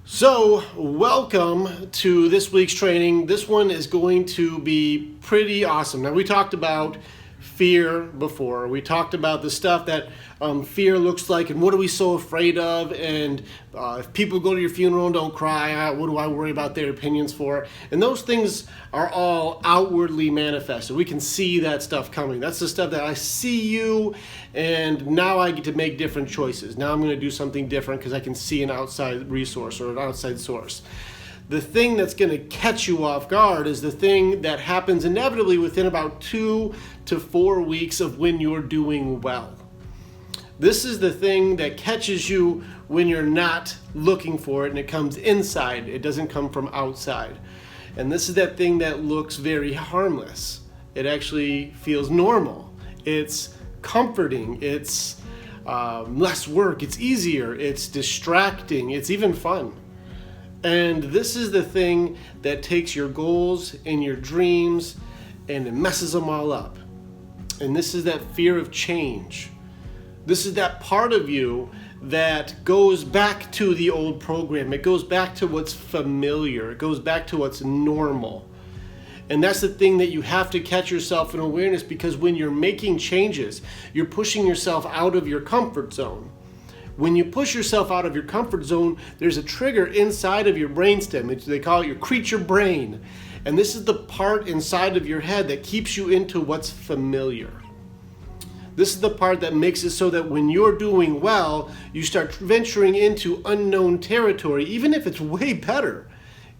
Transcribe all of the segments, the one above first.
So, welcome to this week's training. This one is going to be pretty awesome. Now, we talked about fear before. We talked about the stuff that fear looks like and what are we so afraid of, and if people go to your funeral and don't cry, what do I worry about their opinions for? And those things are all outwardly manifested. We can see that stuff coming. That's the stuff that I see you, and now I get to make different choices. Now I'm going to do something different because I can see an outside resource or an outside source. The thing that's going to catch you off guard is the thing that happens inevitably within about 2 to 4 weeks of when you're doing well. This is the thing that catches you when you're not looking for it, and it comes inside. It doesn't come from outside. And this is that thing that looks very harmless. It actually feels normal. It's comforting. It's less work. It's easier. It's distracting. It's even fun. And this is the thing that takes your goals and your dreams and it messes them all up. And this is that fear of change. This is that part of you that goes back to the old program. It goes back to what's familiar. It goes back to what's normal. And that's the thing that you have to catch yourself in awareness, because when you're making changes, you're pushing yourself out of your comfort zone. When you push yourself out of your comfort zone, there's a trigger inside of your brainstem. They call it your creature brain. And this is the part inside of your head that keeps you into what's familiar. This is the part that makes it so that when you're doing well, you start venturing into unknown territory, even if it's way better.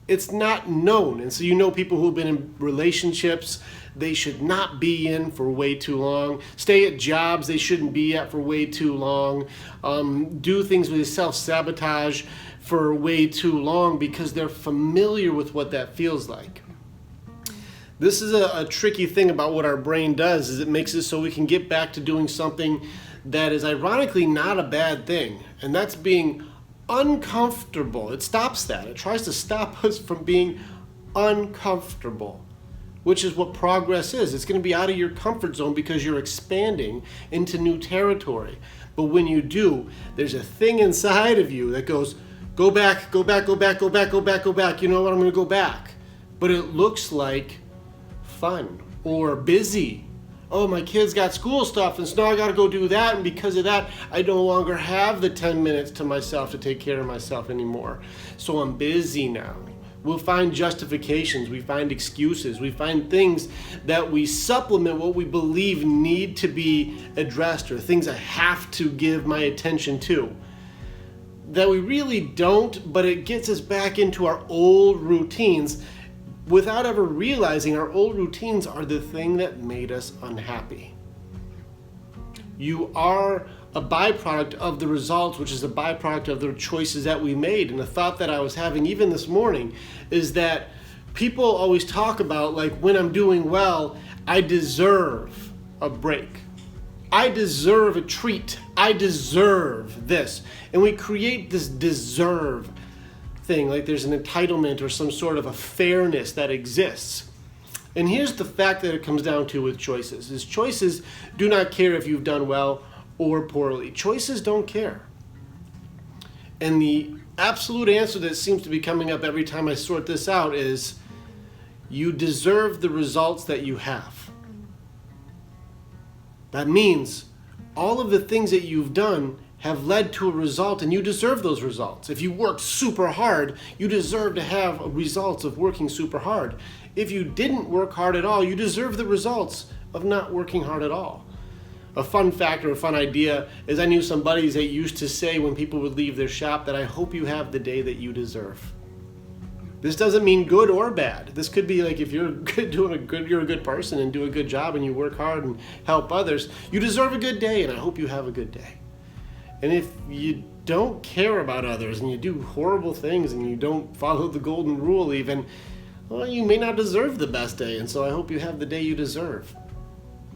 It's not known. And so you know people who've been in relationships they should not be in for way too long. Stay at jobs they shouldn't be at for way too long. Do things with self-sabotage for way too long because they're familiar with what that feels like. This is a tricky thing about what our brain does, is it makes it so we can get back to doing something that is ironically not a bad thing. And that's being uncomfortable. It stops that. It tries to stop us from being uncomfortable, which is what progress is. It's going to be out of your comfort zone because you're expanding into new territory. But when you do, there's a thing inside of you that goes, go back, go back, go back, go back, go back, go back. You know what? I'm going to go back. But it looks like fun or busy. Oh, my kids got school stuff, and so now I got to go do that. And because of that, I no longer have the 10 minutes to myself to take care of myself anymore. So I'm busy now. We'll find justifications, we find excuses, we find things that we supplement what we believe need to be addressed, or things I have to give my attention to. That we really don't, but it gets us back into our old routines without ever realizing our old routines are the thing that made us unhappy. You are a byproduct of the results, which is a byproduct of the choices that we made. And the thought that I was having even this morning is that people always talk about, like, when I'm doing well, I deserve a break. I deserve a treat. I deserve this. And we create this deserve thing, like there's an entitlement or some sort of a fairness that exists. And here's the fact that it comes down to with choices, is choices do not care if you've done well or poorly. Choices don't care. And the absolute answer that seems to be coming up every time I sort this out is, you deserve the results that you have. That means all of the things that you've done have led to a result, and you deserve those results. If you worked super hard, you deserve to have results of working super hard. If you didn't work hard at all, you deserve the results of not working hard at all. A fun fact or a fun idea is I knew some buddies that used to say when people would leave their shop that I hope you have the day that you deserve. This doesn't mean good or bad. This could be like if you're you're a good person and do a good job and you work hard and help others, you deserve a good day and I hope you have a good day. And if you don't care about others and you do horrible things and you don't follow the golden rule even, well, you may not deserve the best day, and so I hope you have the day you deserve.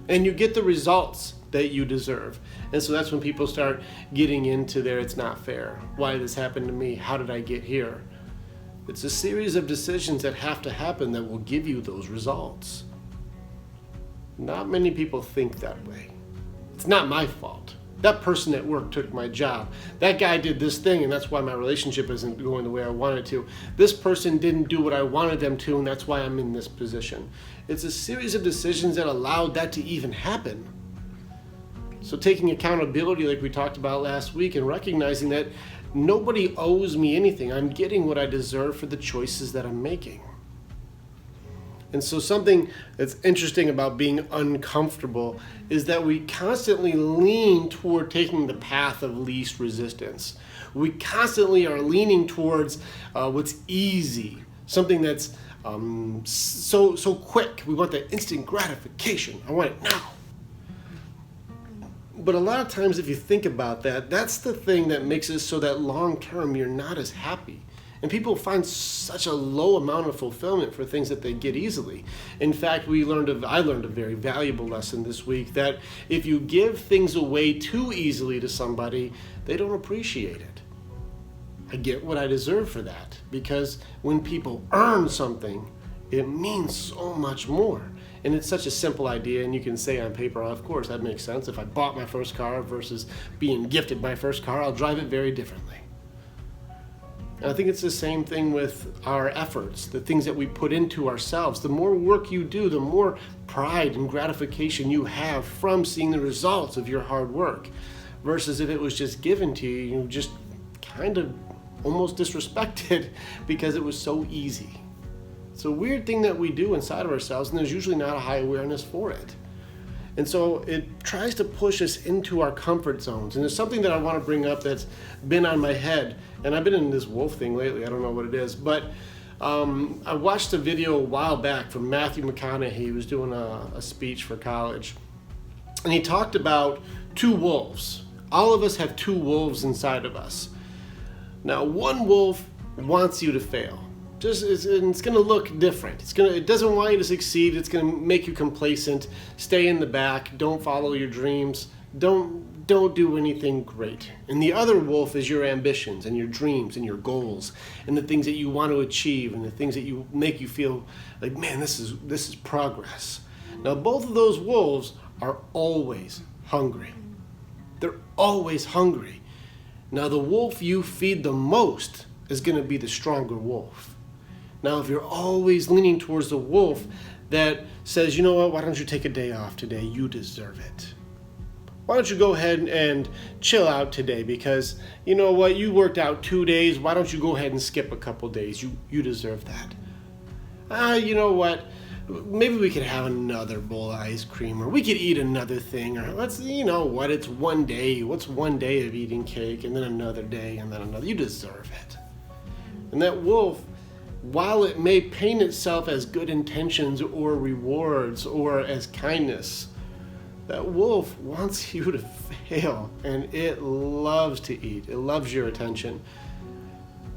And you get the results that you deserve. And so that's when people start getting into their it's not fair. Why did this happen to me? How did I get here? It's a series of decisions that have to happen that will give you those results. Not many people think that way. It's not my fault. That person at work took my job. That guy did this thing, and that's why my relationship isn't going the way I wanted it to. This person didn't do what I wanted them to, and that's why I'm in this position. It's a series of decisions that allowed that to even happen. So taking accountability, like we talked about last week, and recognizing that nobody owes me anything. I'm getting what I deserve for the choices that I'm making. And so something that's interesting about being uncomfortable is that we constantly lean toward taking the path of least resistance. We constantly are leaning towards what's easy, something that's so quick. We want that instant gratification. I want it now. But a lot of times if you think about that, that's the thing that makes it so that long term you're not as happy. And people find such a low amount of fulfillment for things that they get easily. In fact, I learned a very valuable lesson this week that if you give things away too easily to somebody, they don't appreciate it. I get what I deserve for that, because when people earn something, it means so much more. And it's such a simple idea, and you can say on paper, of course, that makes sense. If I bought my first car versus being gifted my first car, I'll drive it very differently. And I think it's the same thing with our efforts, the things that we put into ourselves. The more work you do, the more pride and gratification you have from seeing the results of your hard work. Versus if it was just given to you, you just kind of almost disrespected because it was so easy. It's a weird thing that we do inside of ourselves, and there's usually not a high awareness for it. And so it tries to push us into our comfort zones. And there's something that I want to bring up that's been on my head. And I've been in this wolf thing lately. I don't know what it is. But I watched a video a while back from Matthew McConaughey. He was doing a speech for college. And he talked about two wolves. All of us have two wolves inside of us. Now, one wolf wants you to fail. It's going to look different. It doesn't want you to succeed. It's going to make you complacent. Stay in the back. Don't follow your dreams. Don't do anything great. And the other wolf is your ambitions and your dreams and your goals and the things that you want to achieve and the things that you make you feel like, man, this is progress. Now, both of those wolves are always hungry. They're always hungry. Now, the wolf you feed the most is going to be the stronger wolf. Now, if you're always leaning towards the wolf that says, you know what, why don't you take a day off today? You deserve it. Why don't you go ahead and chill out today because, you know what, you worked out 2 days. Why don't you go ahead and skip a couple days? You deserve that. You know what, maybe we could have another bowl of ice cream, or we could eat another thing, or you know what, it's one day. What's one day of eating cake, and then another day, and then another? You deserve it. And that wolf, while it may paint itself as good intentions or rewards or as kindness, that wolf wants you to fail, and it loves to eat. It loves your attention.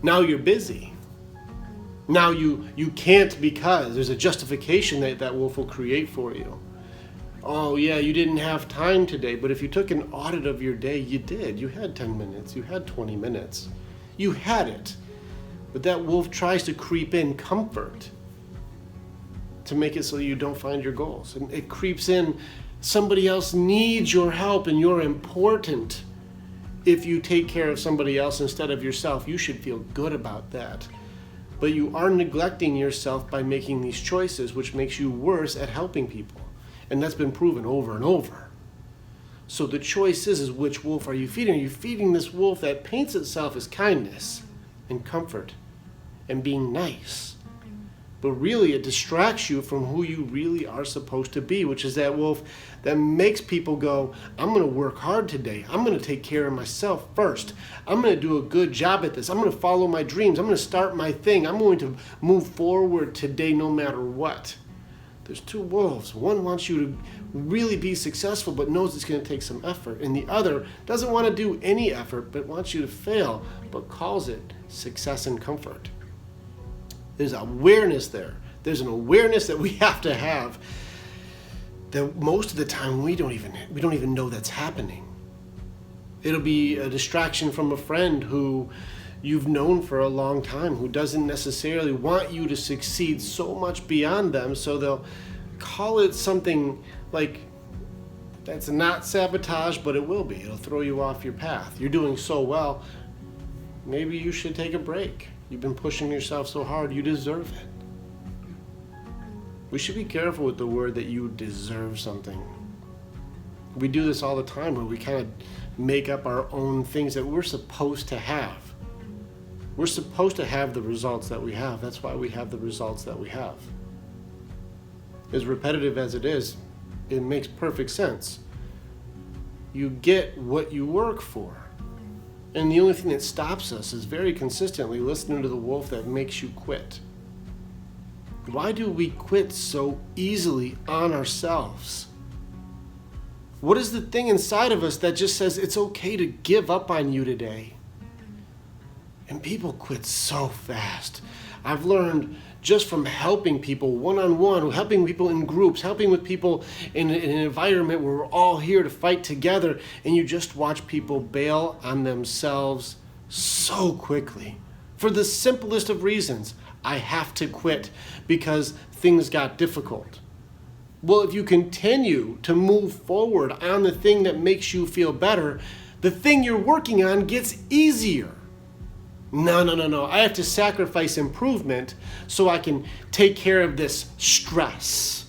Now you're busy. Now you can't because there's a justification that wolf will create for you. Oh yeah, you didn't have time today, but if you took an audit of your day, you did. You had 10 minutes. You had 20 minutes. You had it. But that wolf tries to creep in comfort to make it so you don't find your goals. And it creeps in, somebody else needs your help and you're important. If you take care of somebody else instead of yourself, you should feel good about that. But you are neglecting yourself by making these choices, which makes you worse at helping people. And that's been proven over and over. So the choice is which wolf are you feeding? Are you feeding this wolf that paints itself as kindness and comfort and being nice, but really it distracts you from who you really are supposed to be, which is that wolf that makes people go, I'm going to work hard today. I'm going to take care of myself first. I'm going to do a good job at this. I'm going to follow my dreams. I'm going to start my thing. I'm going to move forward today no matter what. There's two wolves. One wants you to really be successful but knows it's going to take some effort, and the other doesn't want to do any effort but wants you to fail but calls it success and comfort. There's awareness there. There's an awareness that we have to have that most of the time we don't even know that's happening. It'll be a distraction from a friend who you've known for a long time, who doesn't necessarily want you to succeed so much beyond them, so they'll call it something like That's not sabotage, but it will be. It'll throw you off your path. You're doing so well, maybe you should take a break. You've been pushing yourself so hard, you deserve it. We should be careful with the word that you deserve something. We do this all the time where we kind of make up our own things that we're supposed to have. We're supposed to have the results that we have. That's why we have the results that we have. As repetitive as it is, it makes perfect sense. You get what you work for. And the only thing that stops us is very consistently listening to the wolf that makes you quit. Why do we quit so easily on ourselves? What is the thing inside of us that just says it's okay to give up on you today? And people quit so fast. I've learned just from helping people one-on-one, helping people in groups, helping with people in an environment where we're all here to fight together, and you just watch people bail on themselves so quickly. For the simplest of reasons, I have to quit because things got difficult. Well, if you continue to move forward on the thing that makes you feel better, the thing you're working on gets easier. No. I have to sacrifice improvement so I can take care of this stress,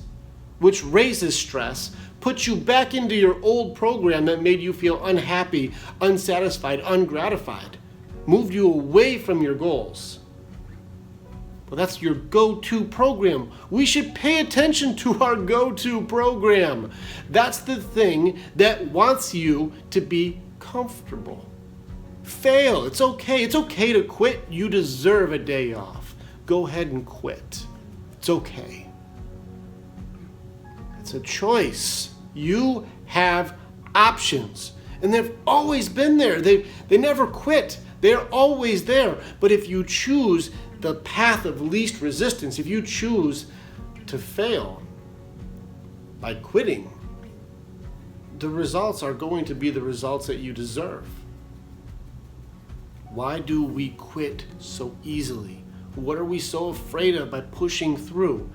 which raises stress, puts you back into your old program that made you feel unhappy, unsatisfied, ungratified, moved you away from your goals. Well, that's your go-to program. We should pay attention to our go-to program. That's the thing that wants you to be comfortable. Fail. It's okay. It's okay to quit. You deserve a day off. Go ahead and quit. It's okay. It's a choice. You have options. And they've always been there. They never quit. They're always there. But if you choose the path of least resistance, if you choose to fail by quitting, the results are going to be the results that you deserve. Why do we quit so easily? What are we so afraid of by pushing through?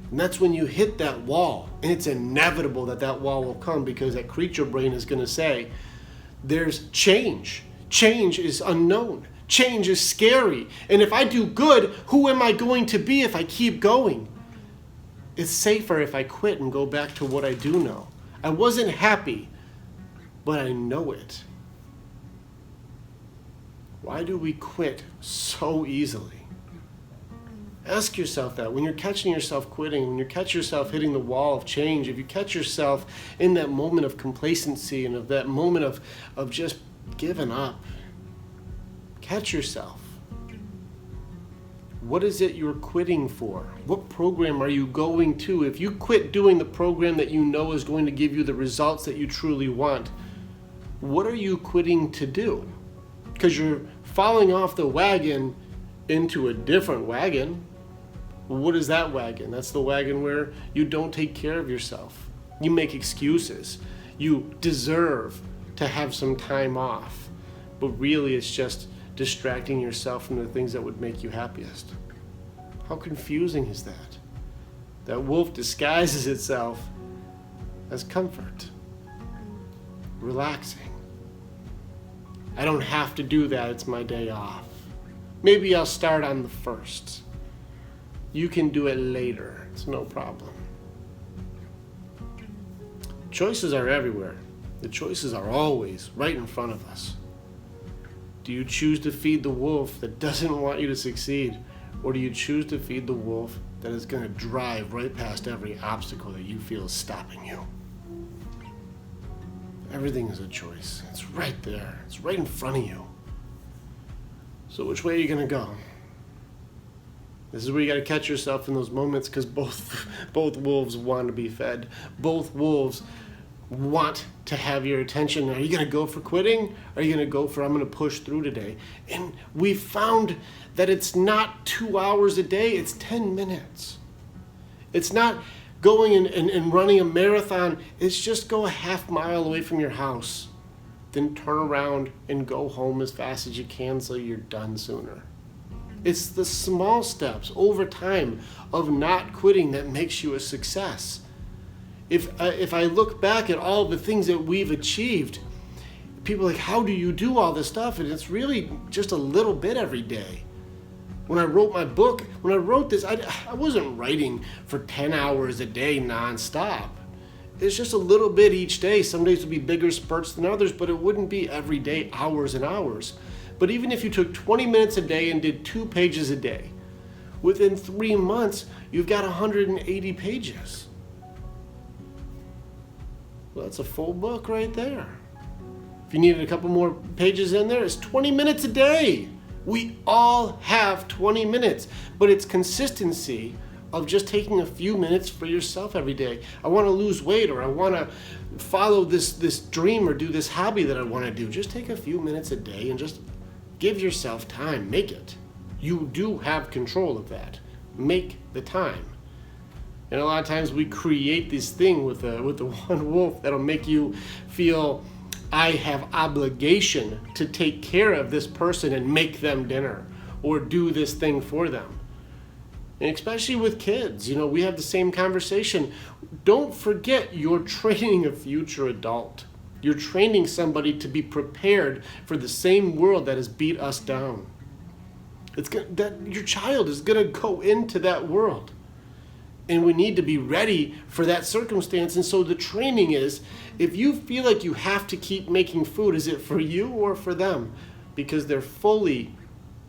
And that's when you hit that wall. And it's inevitable that that wall will come because that creature brain is going to say, there's change. Change is unknown. Change is scary. And if I do good, who am I going to be if I keep going? It's safer if I quit and go back to what I do know. I wasn't happy, but I know it. Why do we quit so easily? Ask yourself that. When you're catching yourself quitting, when you catch yourself hitting the wall of change, if you catch yourself in that moment of complacency and of that moment of just giving up, catch yourself. What is it you're quitting for? What program are you going to? If you quit doing the program that you know is going to give you the results that you truly want, what are you quitting to do? Because you're falling off the wagon into a different wagon. What is that wagon? That's the wagon where you don't take care of yourself. You make excuses. You deserve to have some time off. But really it's just distracting yourself from the things that would make you happiest. How confusing is that? That wolf disguises itself as comfort, relaxing. I don't have to do that, it's my day off. Maybe I'll start on the 1st. You can do it later, it's no problem. Choices are everywhere. The choices are always right in front of us. Do you choose to feed the wolf that doesn't want you to succeed? Or do you choose to feed the wolf that is going to drive right past every obstacle that you feel is stopping you? Everything is a choice. It's right there. It's right in front of you. So which way are you going to go? This is where you got to catch yourself in those moments because both wolves want to be fed. Both wolves want to have your attention. Are you going to go for quitting? Or are you going to go for I'm going to push through today? And we found that it's not 2 hours a day. It's 10 minutes. It's not going and running a marathon. It's just go a half mile away from your house. Then turn around and go home as fast as you can so you're done sooner. It's the small steps over time of not quitting that makes you a success. If I look back at all the things that we've achieved, people are like, how do you do all this stuff? And it's really just a little bit every day. When I wrote my book, when I wrote this, I wasn't writing for 10 hours a day nonstop. It's just a little bit each day. Some days would be bigger spurts than others, but it wouldn't be every day, hours and hours. But even if you took 20 minutes a day and did 2 pages a day, within 3 months, you've got 180 pages. Well, that's a full book right there. If you needed a couple more pages in there, it's 20 minutes a day. We all have 20 minutes, but it's consistency of just taking a few minutes for yourself every day. I want to lose weight, or I want to follow this dream or do this hobby that I want to do. Just take a few minutes a day and just give yourself time. Make it. You do have control of that. Make the time. And a lot of times we create this thing with the one wolf that'll make you feel, I have obligation to take care of this person and make them dinner or do this thing for them. And especially with kids, we have the same conversation. Don't forget you're training a future adult. You're training somebody to be prepared for the same world that has beat us down. Your child is going to go into that world. And we need to be ready for that circumstance. And so the training is, if you feel like you have to keep making food, is it for you or for them? Because they're fully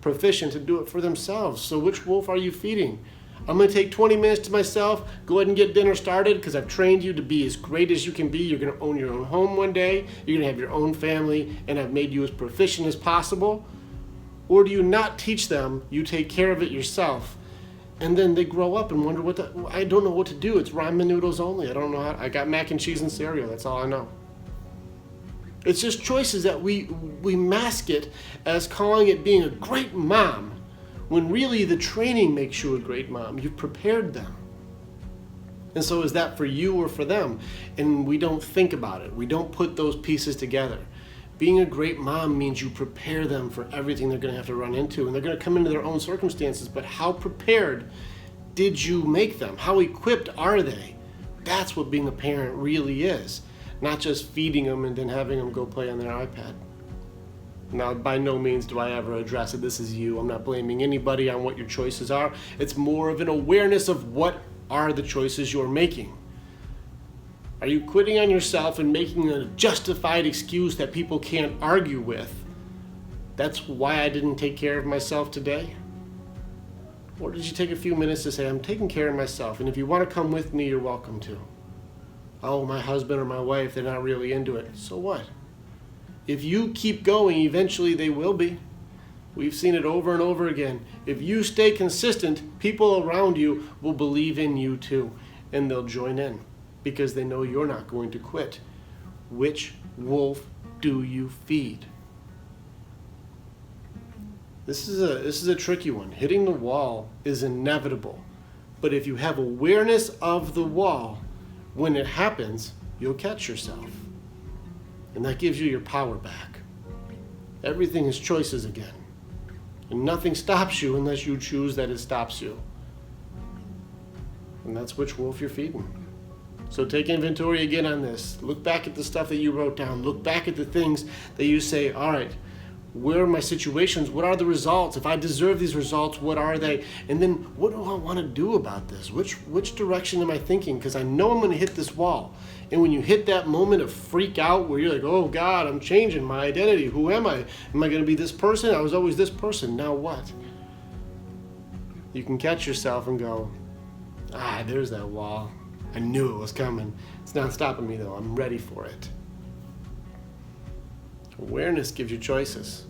proficient to do it for themselves. So which wolf are you feeding? I'm going to take 20 minutes to myself, go ahead and get dinner started because I've trained you to be as great as you can be. You're going to own your own home one day. You're going to have your own family, and I've made you as proficient as possible. Or do you not teach them? You take care of it yourself. And then they grow up and wonder I don't know what to do. It's ramen noodles only. I don't know I got mac and cheese and cereal. That's all I know. It's just choices that we mask it as calling it being a great mom, when really the training makes you a great mom. You've prepared them. And so is that for you or for them? And we don't think about it. We don't put those pieces together. Being a great mom means you prepare them for everything they're going to have to run into, and they're going to come into their own circumstances, but how prepared did you make them? How equipped are they? That's what being a parent really is, not just feeding them and then having them go play on their iPad. Now, by no means do I ever address it. This is you. I'm not blaming anybody on what your choices are. It's more of an awareness of what are the choices you're making. Are you quitting on yourself and making a justified excuse that people can't argue with? That's why I didn't take care of myself today? Or did you take a few minutes to say, I'm taking care of myself, and if you want to come with me, you're welcome to. Oh, my husband or my wife, they're not really into it. So what? If you keep going, eventually they will be. We've seen it over and over again. If you stay consistent, people around you will believe in you too, and they'll join in because they know you're not going to quit. Which wolf do you feed? This is a tricky one. Hitting the wall is inevitable, but if you have awareness of the wall, when it happens, you'll catch yourself, and that gives you your power back. Everything is choices again, and nothing stops you unless you choose that it stops you, and that's which wolf you're feeding. So take inventory again on this. Look back at the stuff that you wrote down. Look back at the things that you say, all right, where are my situations? What are the results? If I deserve these results, what are they? And then what do I want to do about this? Which direction am I thinking? Because I know I'm going to hit this wall. And when you hit that moment of freak out where you're like, oh God, I'm changing my identity. Who am I? Am I going to be this person? I was always this person. Now what? You can catch yourself and go, there's that wall. I knew it was coming. It's not stopping me though. I'm ready for it. Awareness gives you choices.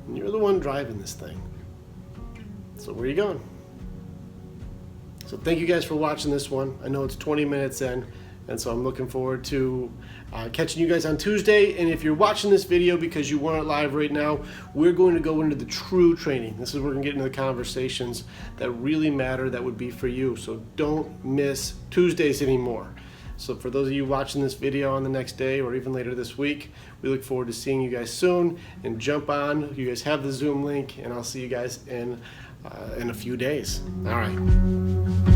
And you're the one driving this thing. So where are you going? So thank you guys for watching this one. I know it's 20 minutes in, and so I'm looking forward to catching you guys on Tuesday. And if you're watching this video because you want it live right now, we're going to go into the true training. This is where we're going to get into the conversations that really matter, that would be for you. So don't miss Tuesdays anymore. So for those of you watching this video on the next day or even later this week, we look forward to seeing you guys soon, and jump on. You guys have the Zoom link, and I'll see you guys in a few days. All right.